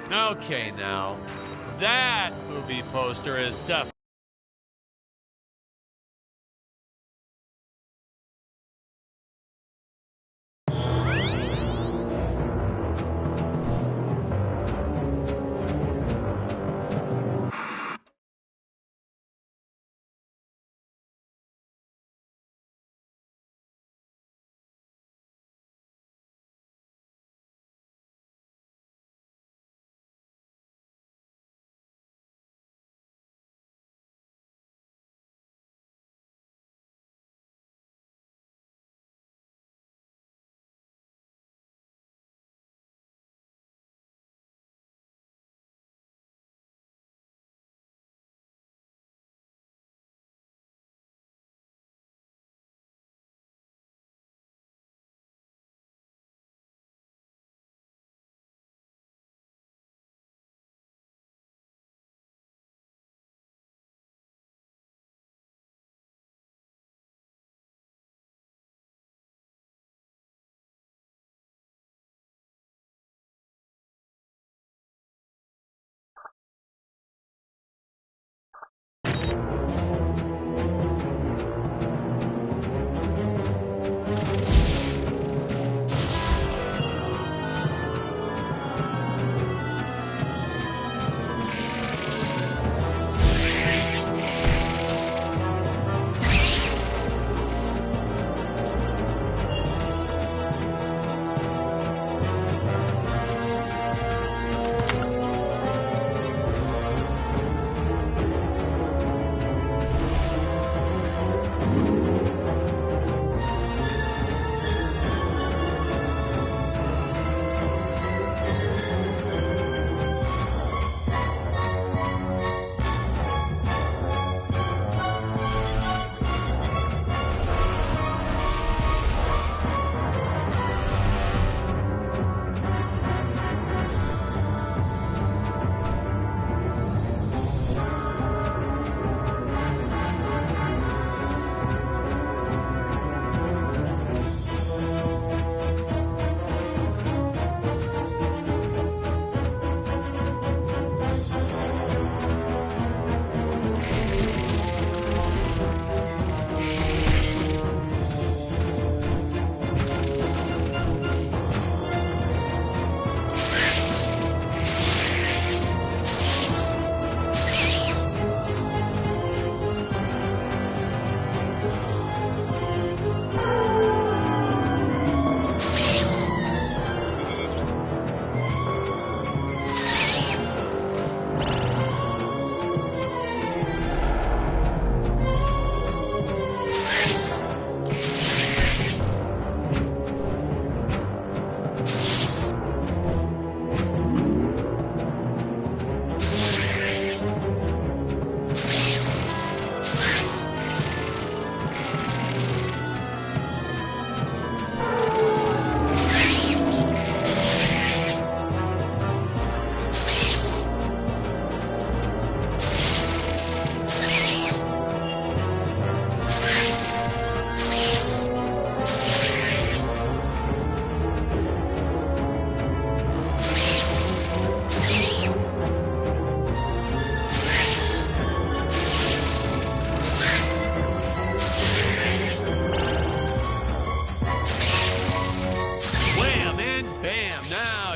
Okay, now, that movie poster is definitely.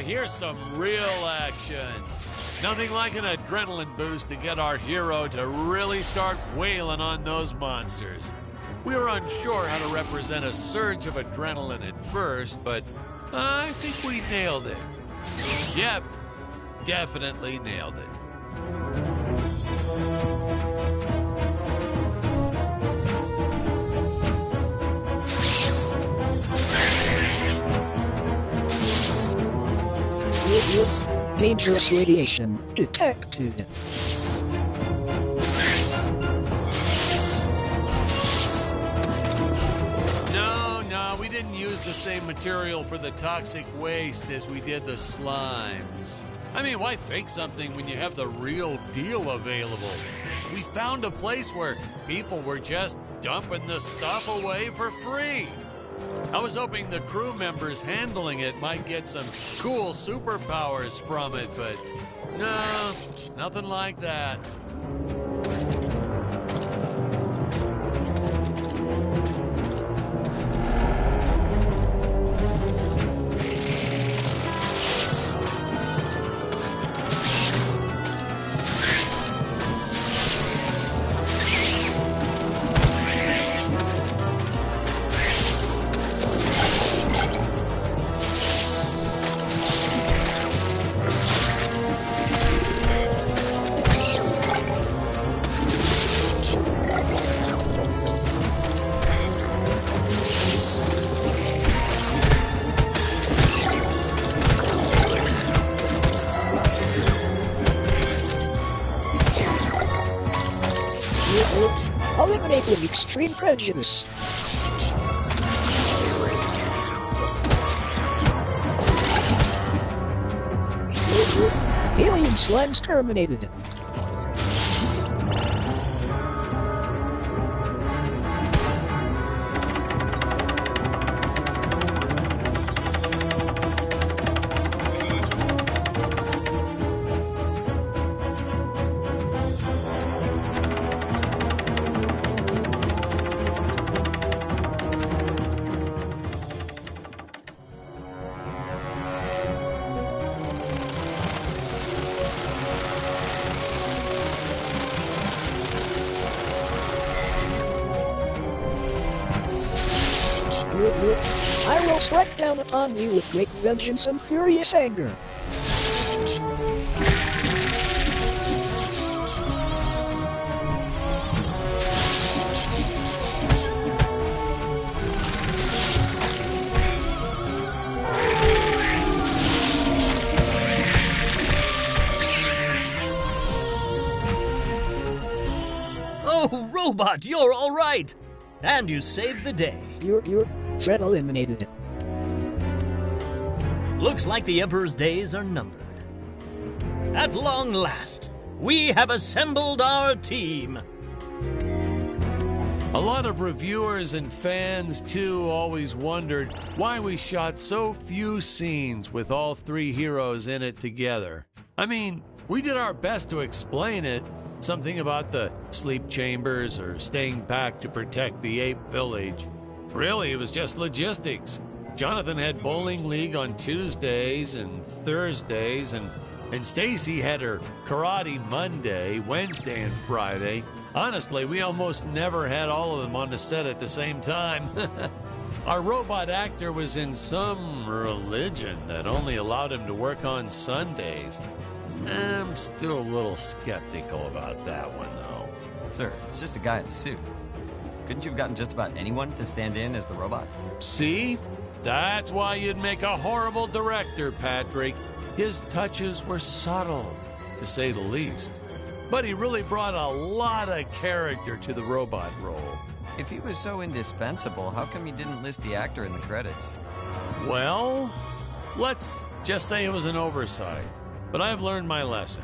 Here's some real action. Nothing like an adrenaline boost to get our hero to really start wailing on those monsters. We were unsure how to represent a surge of adrenaline at first, but I think we nailed it. Yep, definitely nailed it. Dangerous radiation detected. No, we didn't use the same material for the toxic waste as we did the slimes. I mean, why fake something when you have the real deal available? We found a place where people were just dumping the stuff away for free. I was hoping the crew members handling it might get some cool superpowers from it, but no, nothing like that. Eliminating extreme prejudice. Alien slimes terminated. I will strike down upon you with great vengeance and furious anger. Oh, Robot, you're all right! And you saved the day. You're threat eliminated. Looks like the Emperor's days are numbered. At long last, we have assembled our team. A lot of reviewers and fans, too, always wondered why we shot so few scenes with all three heroes in it together. I mean, we did our best to explain it. Something about the sleep chambers or staying back to protect the ape village. Really, it was just logistics. Jonathan had bowling league on Tuesdays and Thursdays, and Stacy had her karate Monday, Wednesday, and Friday. Honestly, we almost never had all of them on the set at the same time. Our robot actor was in some religion that only allowed him to work on Sundays. I'm still a little skeptical about that one, though. Sir, it's just a guy in a suit. Couldn't you have gotten just about anyone to stand in as the robot? See? That's why you'd make a horrible director, Patrick. His touches were subtle, to say the least. But he really brought a lot of character to the robot role. If he was so indispensable, how come you didn't list the actor in the credits? Well, let's just say it was an oversight. But I've learned my lesson.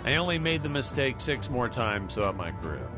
I only made the mistake 6 more times throughout my career.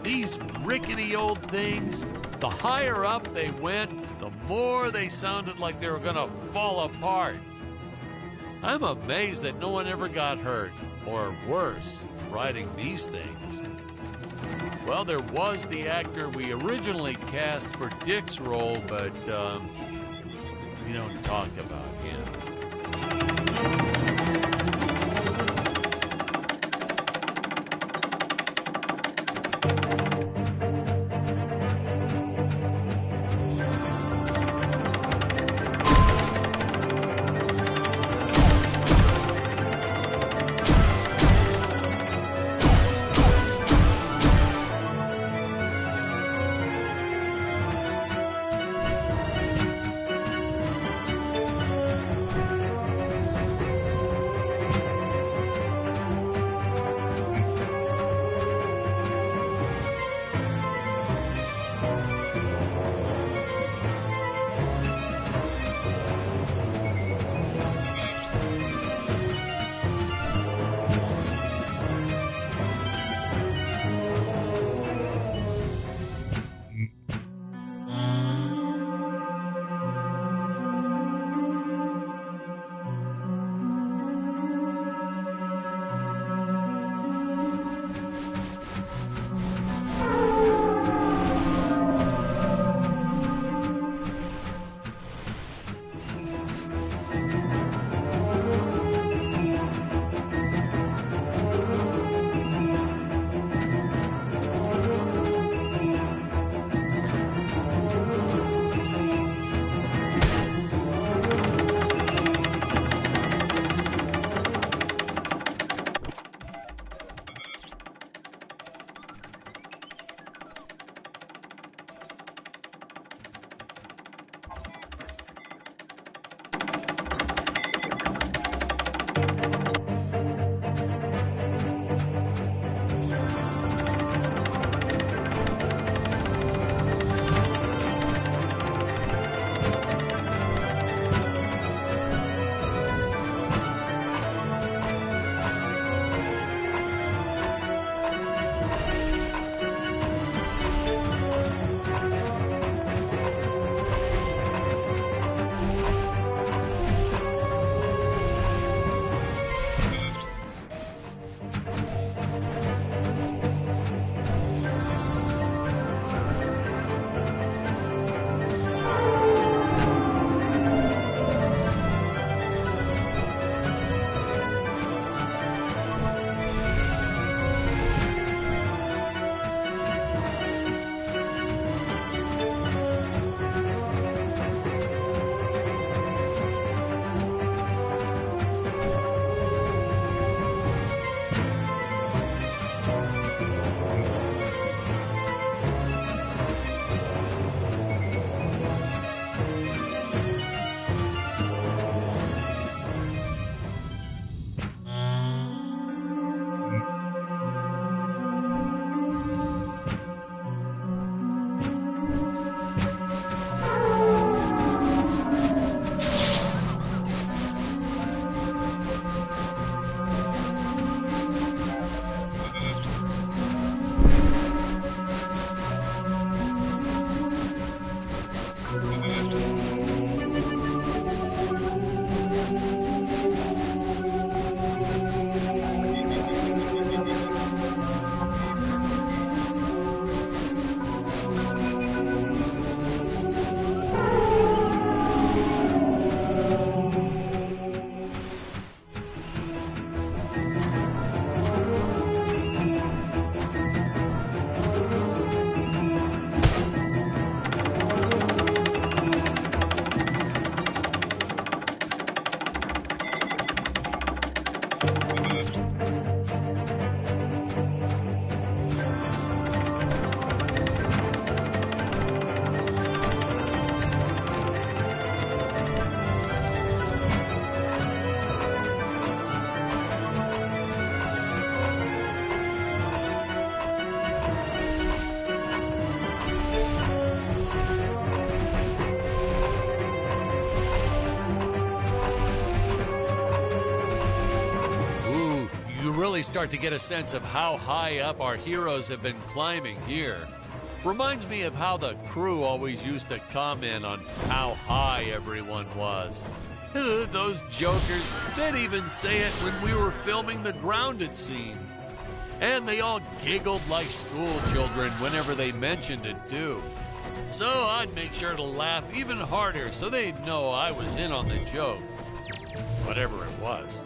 These rickety old things, the higher up they went, the more they sounded like they were going to fall apart. I'm amazed that no one ever got hurt, or worse, riding these things. Well, there was the actor we originally cast for Dick's role, but we don't talk about him. start to get a sense of how high up our heroes have been climbing here. Reminds me of how the crew always used to comment on how high everyone was. Those jokers, they'd even say it when we were filming the grounded scenes. And they all giggled like school children whenever they mentioned it too. So I'd make sure to laugh even harder so they'd know I was in on the joke. Whatever it was.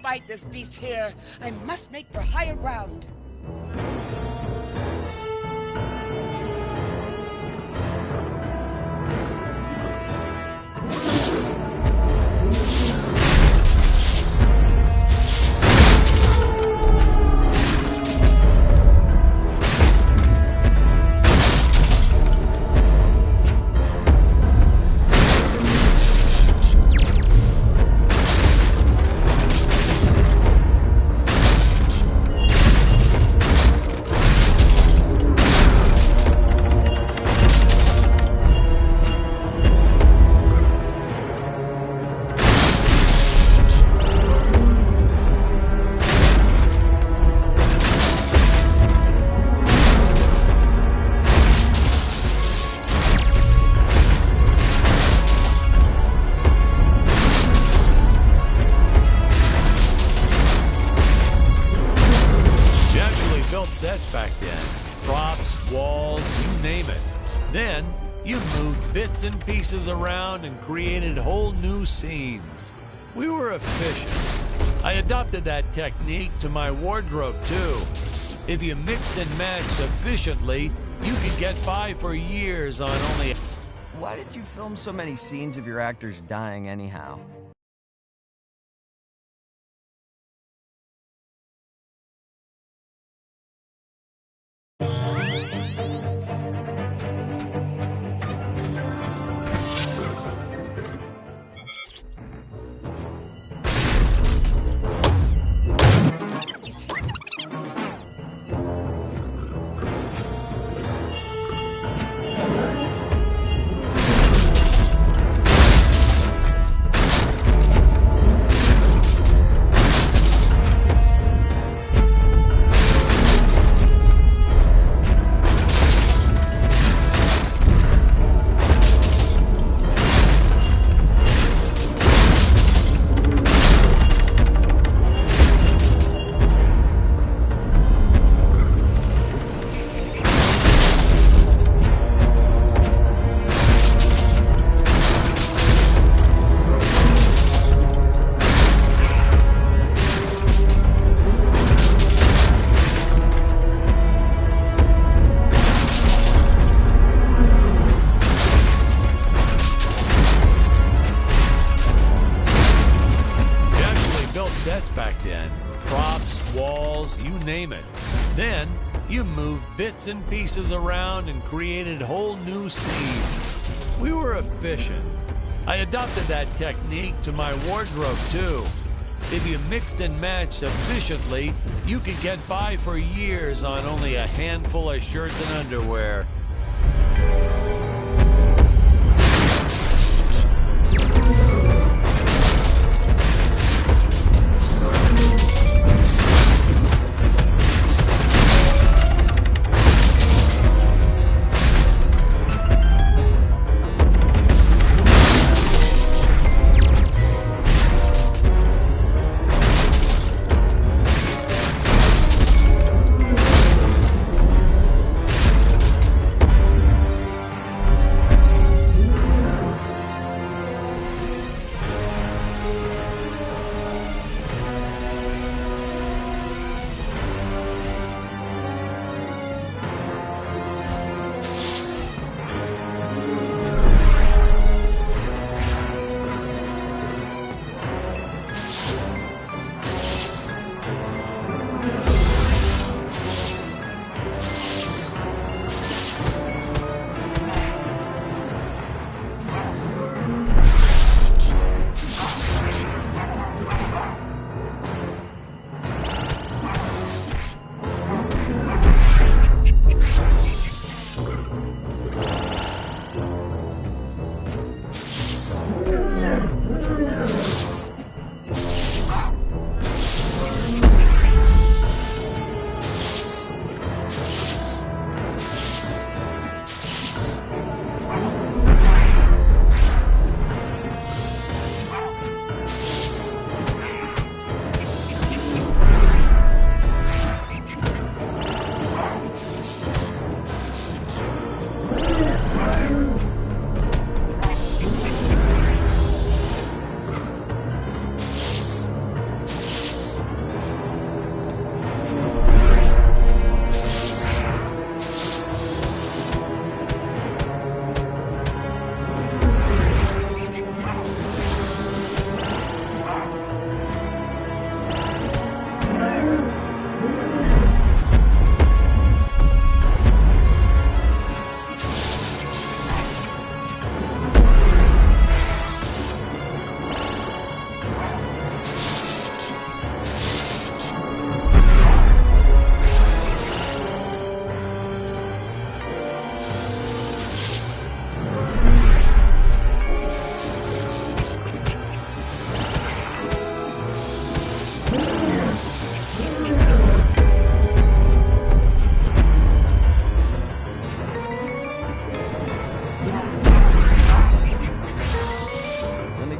Fight this beast here. I must make for higher ground. Sets back then. Props, walls, you name it. Then, you moved bits and pieces around and created whole new scenes. We were efficient. I adopted that technique to my wardrobe, too. If you mixed and matched sufficiently, you could get by for years on only... Why did you film so many scenes of your actors dying anyhow? Sets back then. Props, walls, you name it. Then, you moved bits and pieces around and created whole new scenes. We were efficient. I adopted that technique to my wardrobe, too. If you mixed and matched sufficiently, you could get by for years on only a handful of shirts and underwear.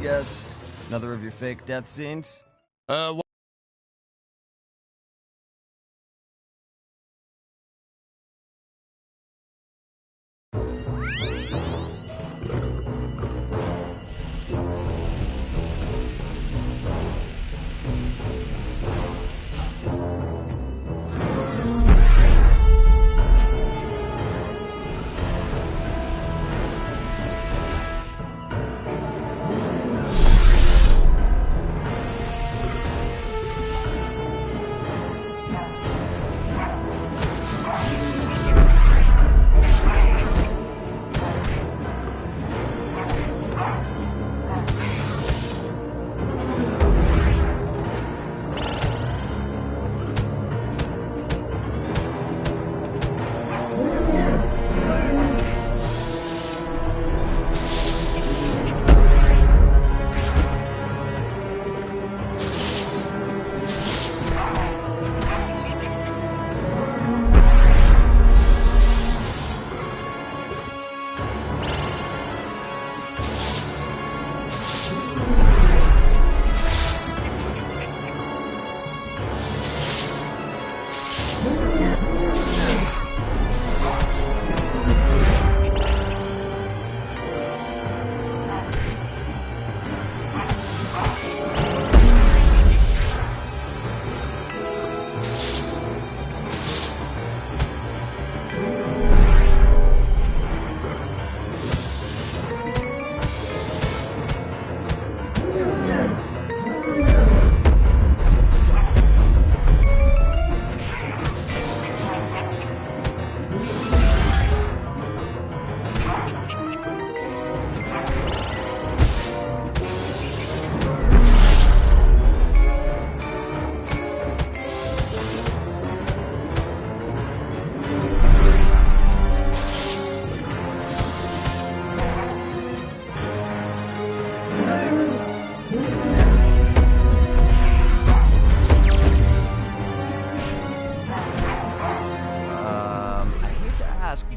guess. Another of your fake death scenes?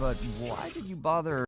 But why did you bother?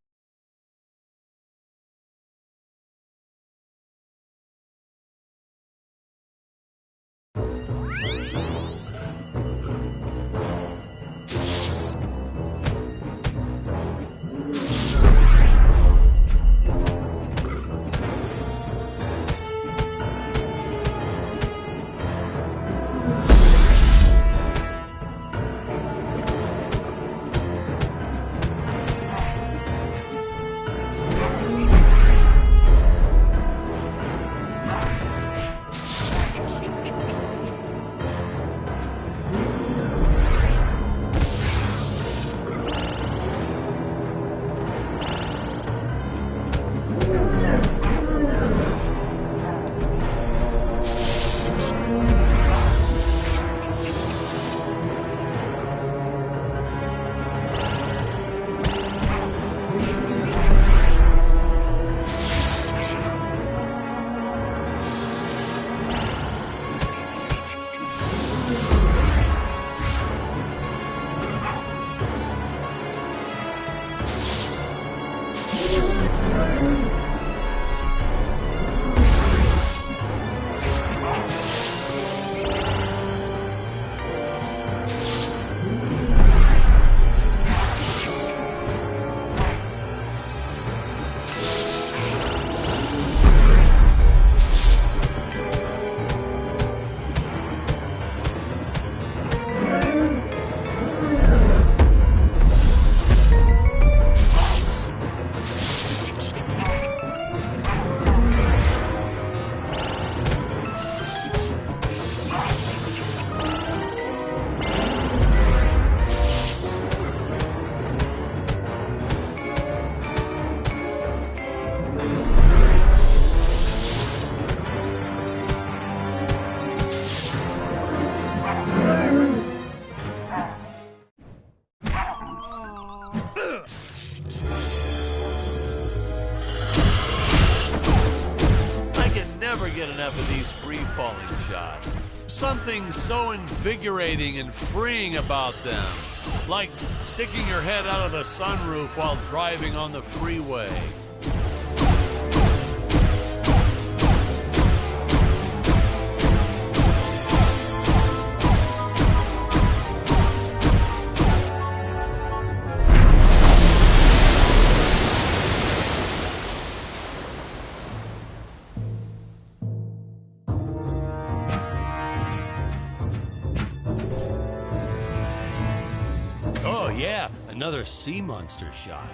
Never get enough of these free-falling shots. Something so invigorating and freeing about them. Like sticking your head out of the sunroof while driving on the freeway. Another sea monster shot.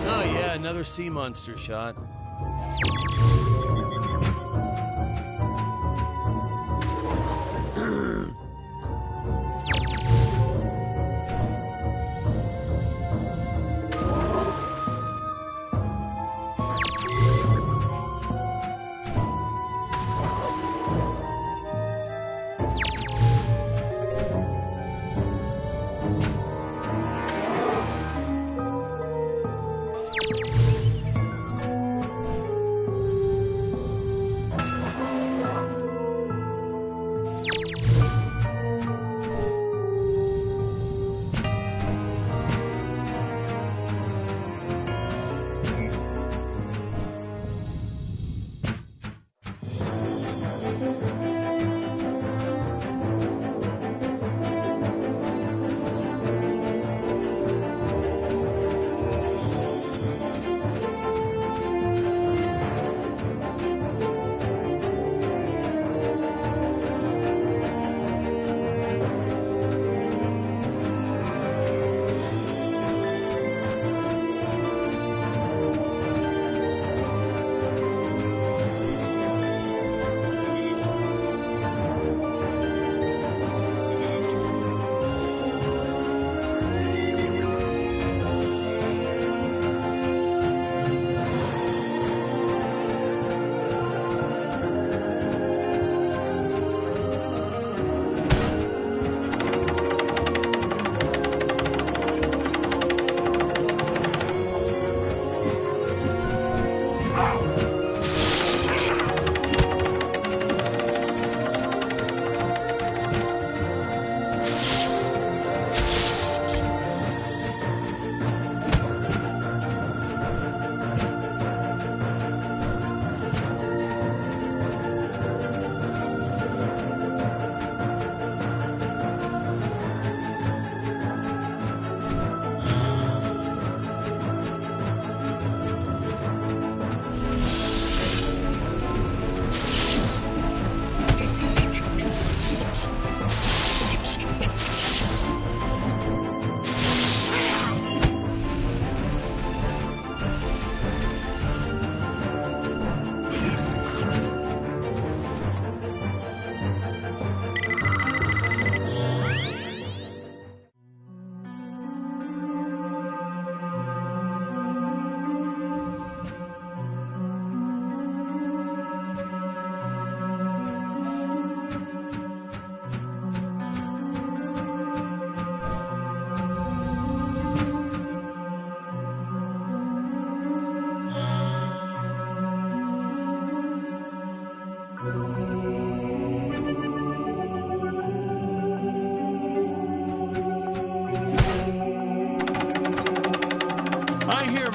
Oh yeah, another sea monster shot.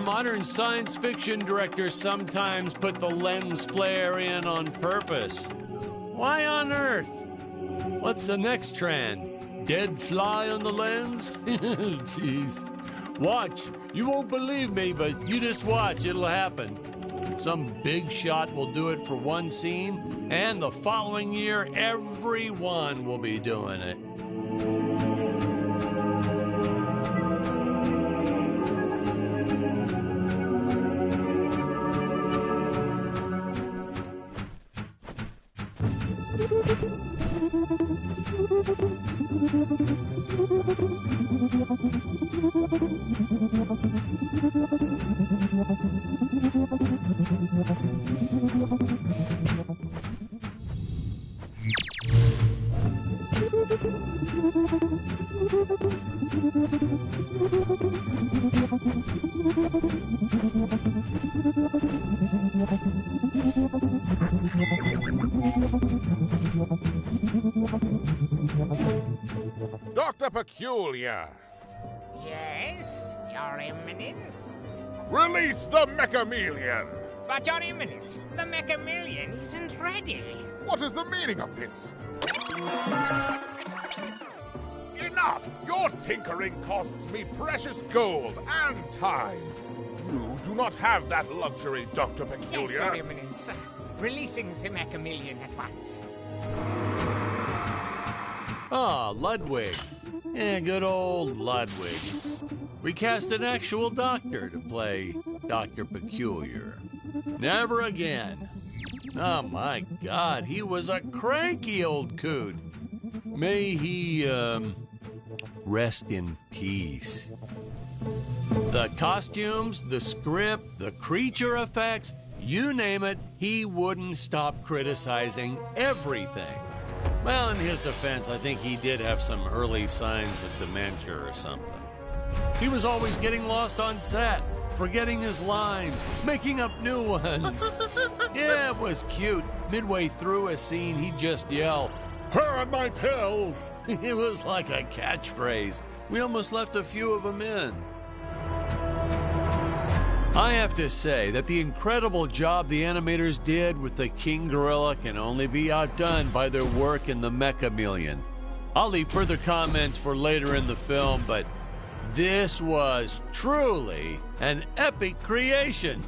Modern science fiction directors sometimes put the lens flare in on purpose. Why on earth? What's the next trend? Dead fly on the lens? Jeez. Watch. You won't believe me, but you just watch. It'll happen. Some big shot will do it for one scene, and the following year, everyone will be doing it. Dr. Peculiar! Yes, Your Eminence? Release the Mechameleon! But Your Eminence, the Mechameleon isn't ready. What is the meaning of this? Enough! Your tinkering costs me precious gold and time. You do not have that luxury, Dr. Peculiar. Yes, Your Eminence. Releasing the Macamillion at once. Ah, Ludwig. Yeah, good old Ludwig. We cast an actual doctor to play Dr. Peculiar. Never again. Oh my God, he was a cranky old coot. May he, rest in peace. The costumes, the script, the creature effects, you name it, he wouldn't stop criticizing everything. Well, in his defense, I think he did have some early signs of dementia or something. He was always getting lost on set, forgetting his lines, making up new ones. Yeah, it was cute. Midway through a scene, he'd just yell, "Where are my pills?" It was like a catchphrase. We almost left a few of them in. I have to say that the incredible job the animators did with the King Gorilla can only be outdone by their work in the Macamillion. I'll leave further comments for later in the film, but this was truly an epic creation.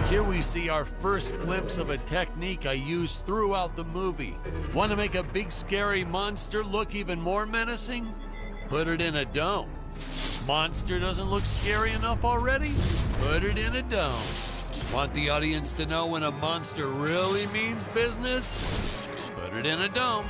Here we see our first glimpse of a technique I used throughout the movie. Want to make a big scary monster look even more menacing? Put it in a dome. Monster doesn't look scary enough already? Put it in a dome. Want the audience to know when a monster really means business? Put it in a dome.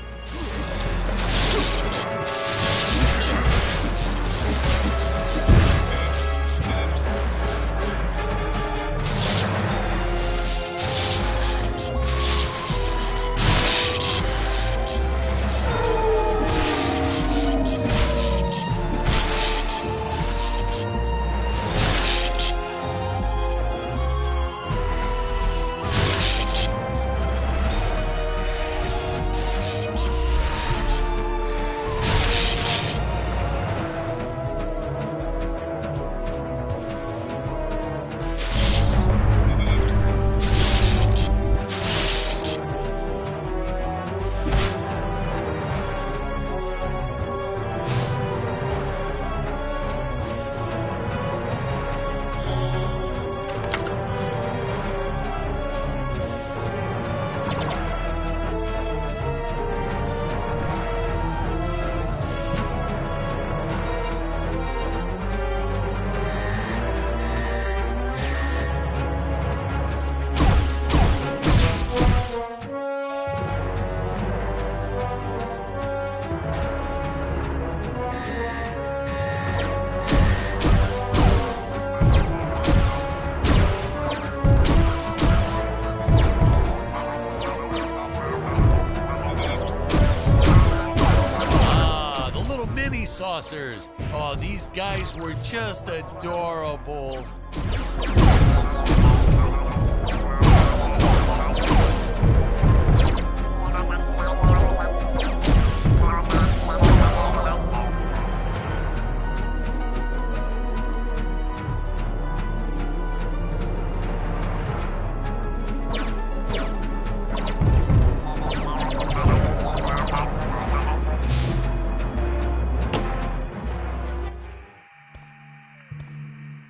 space saucers. Oh, these guys were just adorable.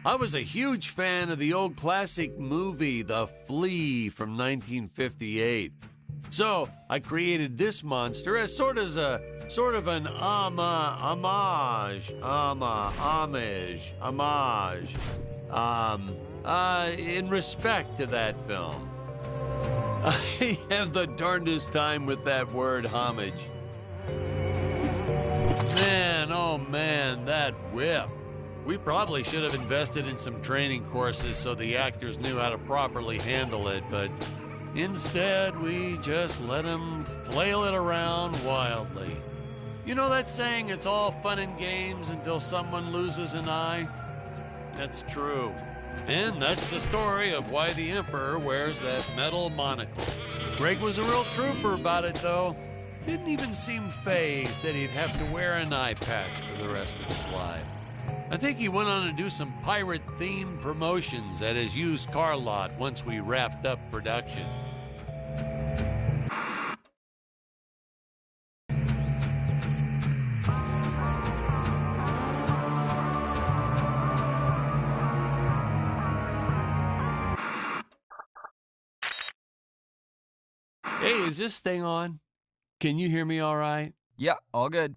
I was a huge fan of the old classic movie, The Flea from 1958. So I created this monster as sort of an homage, in respect to that film. I have the darndest time with that word, homage. Man, oh man, that whip. We probably should have invested in some training courses so the actors knew how to properly handle it, but instead we just let them flail it around wildly. You know that saying, it's all fun and games until someone loses an eye? That's true. And that's the story of why the Emperor wears that metal monocle. Greg was a real trooper about it, though. Didn't even seem fazed that he'd have to wear an eye patch for the rest of his life. I think he went on to do some pirate-themed promotions at his used car lot once we wrapped up production. Hey, is this thing on? Can you hear me all right? Yeah, all good.